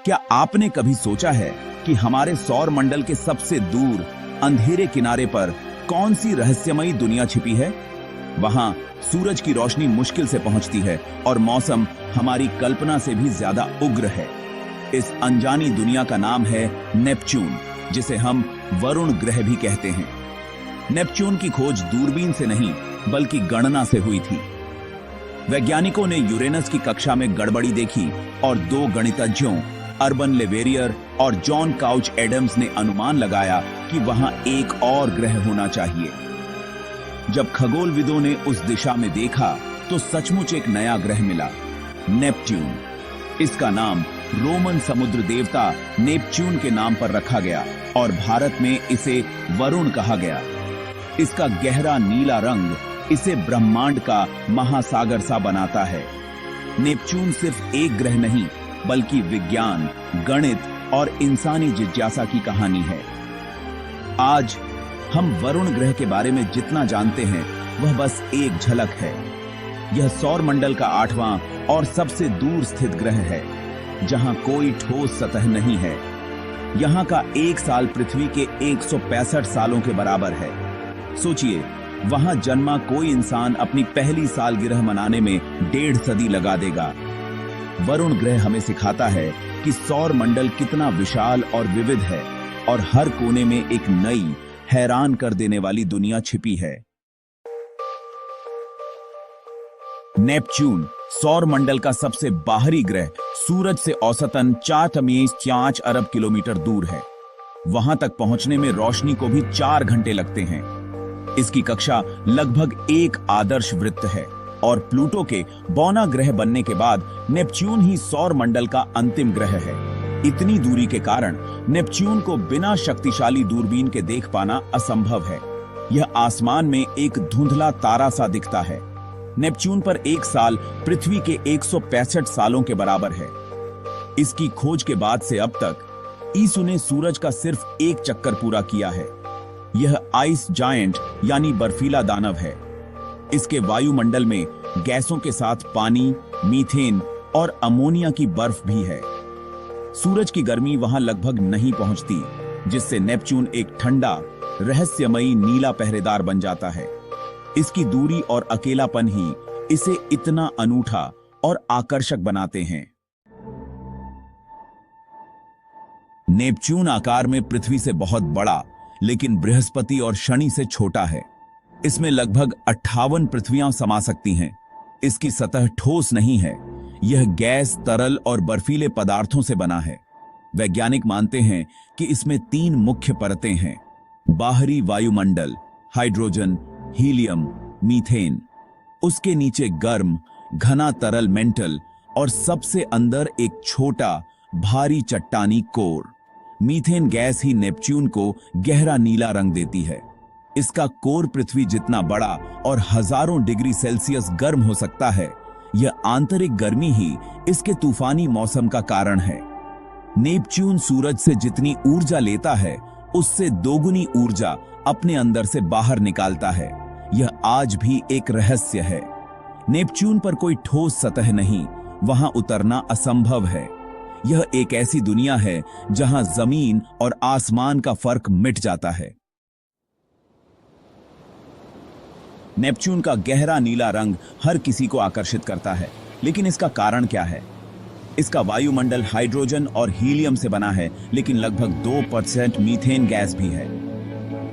क्या आपने कभी सोचा है कि हमारे सौर मंडल के सबसे दूर अंधेरे किनारे पर कौन सी रहस्यमयी दुनिया छिपी है? वहां सूरज की रोशनी मुश्किल से पहुंचती है और मौसम हमारी कल्पना से भी ज्यादा उग्र है। इस अनजानी दुनिया का नाम है नेपच्यून, जिसे हम वरुण ग्रह भी कहते हैं। नेपच्यून की खोज दूरबीन से नहीं बल्कि गणना से हुई थी। वैज्ञानिकों ने यूरेनस की कक्षा में गड़बड़ी देखी और दो गणितज्ञों अर्बन लेवेरियर और जॉन काउच एडम्स ने अनुमान लगाया कि वहां एक और ग्रह होना चाहिए। जब खगोलविदों ने उस दिशा में देखा तो सचमुच एक नया ग्रह मिला, नेपच्यून। इसका नाम रोमन समुद्र देवता नेपच्यून के नाम पर रखा गया और भारत में इसे वरुण कहा गया। इसका गहरा नीला रंग इसे ब्रह्मांड का महासागर सा बनाता है। नेपच्यून सिर्फ एक ग्रह नहीं बल्कि विज्ञान, गणित और इंसानी जिज्ञासा की कहानी है। आज हम वरुण ग्रह के बारे में जितना जानते हैं वह बस एक झलक है। यह सौर मंडल का 8वां और सबसे दूर स्थित ग्रह है, जहां कोई ठोस सतह नहीं है। यहां का एक साल पृथ्वी के 165 सालों के बराबर है। सोचिए, वहां जन्मा कोई इंसान अपनी पहली सालगिरह मनाने में 1.5 सदी लगा देगा। वरुण ग्रह हमें सिखाता है कि सौर मंडल कितना विशाल और विविध है और हर कोने में एक नई, हैरान कर देने वाली दुनिया छिपी है। नेपच्यून सौर मंडल का सबसे बाहरी ग्रह सूरज से औसतन 4.5 अरब किलोमीटर दूर है। वहां तक पहुंचने में रोशनी को भी 4 घंटे लगते हैं। इसकी कक्षा लगभग एक आदर्श वृत्त है और प्लूटो के बौना ग्रह बनने के बाद नेपच्यून ही सौर मंडल का अंतिम ग्रह है। इतनी दूरी के कारण नेपच्यून को बिना शक्तिशाली दूरबीन के देख पाना असंभव है। यह आसमान में एक धुंधला तारा सा दिखता है। नेपच्यून पर एक साल पृथ्वी के 165 सालों के बराबर है। इसकी खोज के बाद से अब तक ईसू ने सूरज का सिर्फ एक चक्कर पूरा किया है। यह आइस जायंट यानी बर्फीला दानव है। इसके वायुमंडल में गैसों के साथ पानी, मीथेन और अमोनिया की बर्फ भी है। सूरज की गर्मी वहां लगभग नहीं पहुंचती, जिससे नेपच्यून एक ठंडा, रहस्यमयी नीला पहरेदार बन जाता है। इसकी दूरी और अकेलापन ही इसे इतना अनूठा और आकर्षक बनाते हैं। नेपच्यून आकार में पृथ्वी से बहुत बड़ा, लेकिन बृहस्पति और शनि से छोटा है। इसमें लगभग 58 पृथ्वियां समा सकती हैं। इसकी सतह ठोस नहीं है। यह गैस, तरल और बर्फीले पदार्थों से बना है। वैज्ञानिक मानते हैं कि इसमें 3 मुख्य परतें हैं: बाहरी वायुमंडल, हाइड्रोजन, हीलियम, मीथेन। उसके नीचे गर्म, घना तरल मेंटल और सबसे अंदर एक छोटा, भारी चट्टानी कोर। मीथेन गैस ही नेपच्यून को गहरा नीला रंग देती है। इसका कोर पृथ्वी जितना बड़ा और हजारों डिग्री सेल्सियस गर्म हो सकता है। यह आंतरिक गर्मी ही इसके तूफानी मौसम का कारण है। नेपच्यून सूरज से जितनी ऊर्जा लेता है, उससे दोगुनी ऊर्जा अपने अंदर से बाहर निकालता है। यह आज भी एक रहस्य है। नेपच्यून पर कोई ठोस सतह नहीं, वहां उतरना असंभव है। यह एक ऐसी दुनिया है जहां जमीन और आसमान का फर्क मिट जाता है। नेपच्यून का गहरा नीला रंग हर किसी को आकर्षित करता है, लेकिन इसका कारण क्या है? इसका वायुमंडल हाइड्रोजन और हीलियम से बना है, लेकिन लगभग 2% मीथेन गैस भी है।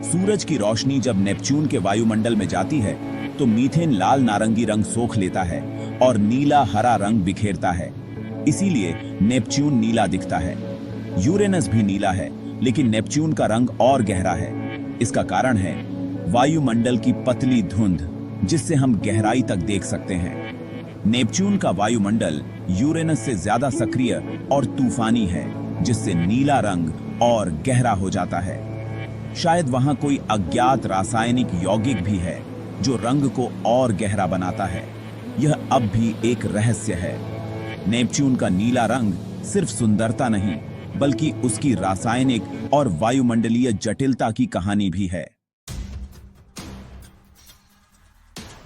सूरज की रोशनी जब नेपच्यून के वायुमंडल में जाती है तो मीथेन लाल नारंगी रंग सोख लेता है और नीला हरा रंग बिखेरता है। इसीलिए नेपच्यून नीला दिखता है। यूरेनस भी नीला है, लेकिन नेपच्यून का रंग और गहरा है। इसका कारण है वायुमंडल की पतली धुंध, जिससे हम गहराई तक देख सकते हैं। नेपच्यून का वायुमंडल यूरेनस से ज्यादा सक्रिय और तूफानी है, जिससे नीला रंग और गहरा हो जाता है। शायद वहां कोई अज्ञात रासायनिक यौगिक भी है जो रंग को और गहरा बनाता है। यह अब भी एक रहस्य है। नेपच्यून का नीला रंग सिर्फ सुंदरता नहीं, बल्कि उसकी रासायनिक और वायुमंडलीय जटिलता की कहानी भी है।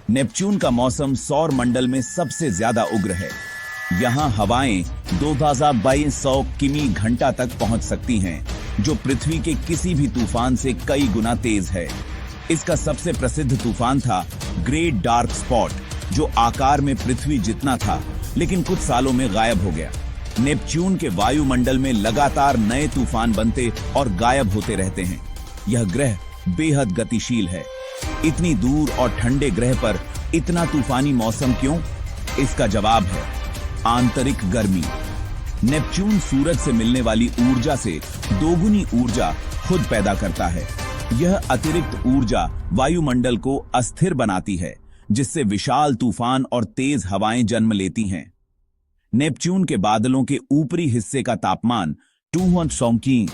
नेपच्यून का मौसम सौर मंडल में सबसे ज्यादा उग्र है। यहाँ हवाएं 2200 किमी घंटा तक पहुंच सकती हैं, जो पृथ्वी के किसी भी तूफान से कई गुना तेज है। इसका सबसे प्रसिद्ध तूफान था ग्रेट डार्क स्पॉट, जो आकार में पृथ्वी जितना था, लेकिन कुछ सालों में गायब हो गया। नेपच्यून के वायुमंडल में लगातार नए तूफान बनते और गायब होते रहते हैं। यह ग्रह बेहद गतिशील है। इतनी दूर और ठंडे ग्रह पर इतना तूफानी मौसम क्यों? इसका जवाब है आंतरिक गर्मी। नेपच्यून सूरज से मिलने वाली ऊर्जा से दोगुनी ऊर्जा खुद पैदा करता है। यह अतिरिक्त ऊर्जा वायुमंडल को अस्थिर बनाती है, जिससे विशाल तूफान और तेज हवाएं जन्म लेती हैं। नेपच्यून के बादलों के ऊपरी हिस्से का तापमान 200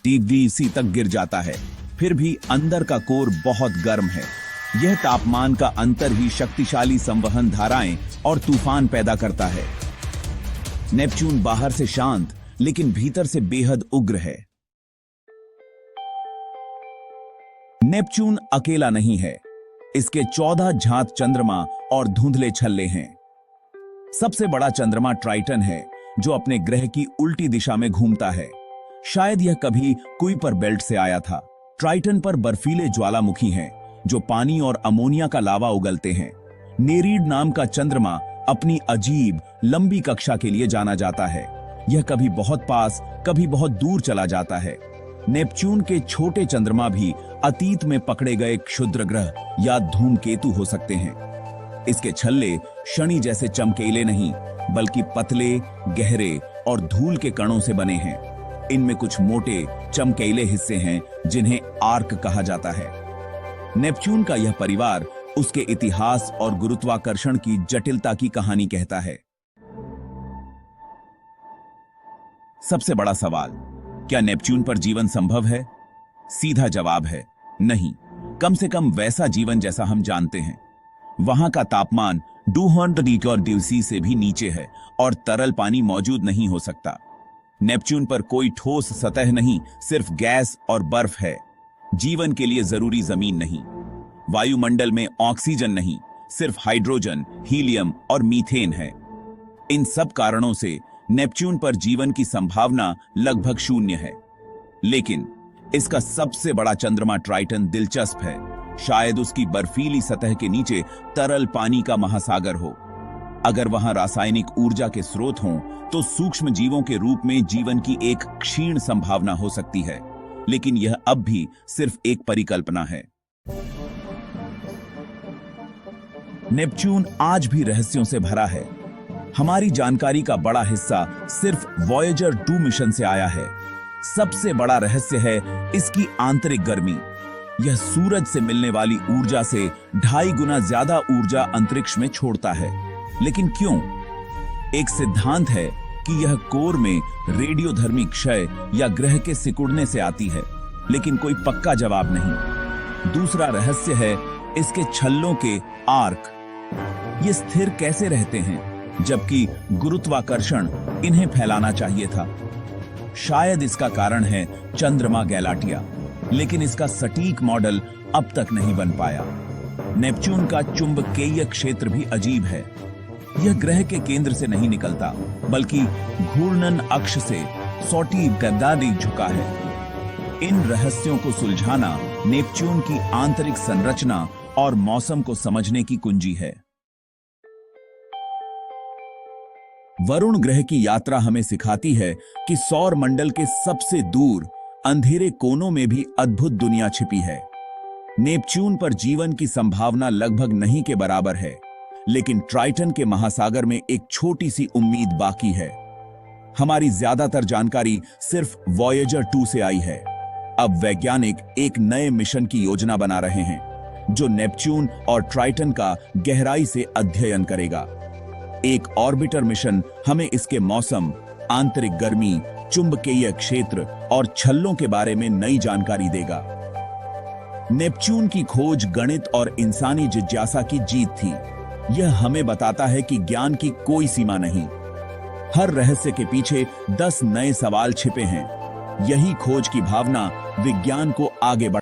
डिग्री सी तक गिर जाता है, फिर भी अंदर का कोर बहुत गर्म है। यह तापमान का अंतर ही शक्तिशाली संवहन धाराएं और तूफान पैदा करता है। नेपच्यून बाहर से शांत, लेकिन भीतर से बेहद उग्र है। नेपच्यून अकेला नहीं है। इसके 14 झांत चंद्रमा और धुंधले छल्ले हैं। सबसे बड़ा चंद्रमा ट्राइटन है, जो अपने ग्रह की उल्टी दिशा में घूमता है। शायद यह कभी कुइपर बेल्ट से आया था। ट्राइटन पर बर्फीले ज्वालामुखी हैं, जो पानी और अमोनिया का लावा उगलते हैं। नेरीड नाम का चंद्रमा अपनी अजीब लंबी कक्षा के लिए जाना जाता है। यह कभी बहुत पास, कभी बहुत दूर चला जाता है। नेपच्यून के छोटे चंद्रमा भी अतीत में पकड़े गए क्षुद्र ग्रह या धूमकेतु हो सकते हैं। इसके छल्ले शनि जैसे चमकीले नहीं, बल्कि पतले, गहरे और धूल के कणों से बने हैं। इनमें कुछ मोटे, चमकीले हिस्से हैं, जिन्हें आर्क कहा जाता है। नेपच्यून का यह परिवार उसके इतिहास और गुरुत्वाकर्षण की जटिलता की कहानी कहता है। सबसे बड़ा सवाल, क्या नेपच्यून पर जीवन संभव है? सीधा जवाब है नहीं, कम से कम वैसा जीवन जैसा हम जानते हैं। वहां का तापमान 200 डिग्री से भी नीचे है और तरल पानी मौजूद नहीं हो सकता। नेपच्यून पर कोई ठोस सतह नहीं, सिर्फ गैस और बर्फ है। जीवन के लिए जरूरी जमीन नहीं। वायुमंडल में ऑक्सीजन नहीं, सिर्फ हाइड्रोजन, हीलियम और मीथेन है। इन सब कारणों से नेपच्यून पर जीवन की संभावना लगभग शून्य है। लेकिन इसका सबसे बड़ा चंद्रमा ट्राइटन दिलचस्प है। शायद उसकी बर्फीली सतह के नीचे तरल पानी का महासागर हो। अगर वहां रासायनिक ऊर्जा के स्रोत हों, तो सूक्ष्म जीवों के रूप में जीवन की एक क्षीण संभावना हो सकती है। लेकिन यह अब भी सिर्फ एक परिकल्पना है। नेपच्यून आज भी रहस्यों से भरा है। हमारी जानकारी का बड़ा हिस्सा सिर्फ वॉयेजर 2 मिशन से आया है। सबसे बड़ा रहस्य है इसकी आंतरिक गर्मी। यह सूरज से मिलने वाली ऊर्जा से 2.5 गुना ज्यादा ऊर्जा अंतरिक्ष में छोड़ता है। लेकिन क्यों? एक सिद्धांत है कि यह कोर में रेडियोधर्मी क्षय या ग्रह के सिकुड़ने से आती है, लेकिन कोई पक्का जवाब नहीं। दूसरा रहस्य है इसके छल्लों के आर्क। ये स्थिर कैसे रहते हैं, जबकि गुरुत्वाकर्षण इन्हें फैलाना चाहिए था? शायद इसका कारण है चंद्रमा गैलाटिया, लेकिन इसका सटीक मॉडल अब तक नहीं बन पाया। नेपच्यून का चुंबकीय क्षेत्र भी अजीब है। यह ग्रह के केंद्र से नहीं निकलता, बल्कि घूर्णन अक्ष से 100 गद्दारी झुका है। इन रहस्यों को सुलझाना नेपच्यून की आंतरिक संरचना और मौसम को समझने की कुंजी है। वरुण ग्रह की यात्रा हमें सिखाती है कि सौर मंडल के सबसे दूर अंधेरे कोनों में भी अद्भुत दुनिया छिपी है। नेपच्यून पर जीवन की संभावना लगभग नहीं के बराबर है, लेकिन ट्राइटन के महासागर में एक छोटी सी उम्मीद बाकी है। हमारी ज्यादातर जानकारी सिर्फ वॉयेजर 2 से आई है। अब वैज्ञानिक एक नए मिशन की योजना बना रहे हैं, जो नेपच्यून और ट्राइटन का गहराई से अध्ययन करेगा। एक ऑर्बिटर मिशन हमें इसके मौसम, आंतरिक गर्मी, चुंबकीय क्षेत्र और छल्लों के बारे में नई जानकारी देगा। नेपच्यून की खोज गणित और इंसानी जिज्ञासा की जीत थी। यह हमें बताता है कि ज्ञान की कोई सीमा नहीं। हर रहस्य के पीछे 10 नए सवाल छिपे हैं। यही खोज की भावना विज्ञान को आगे बढ़ा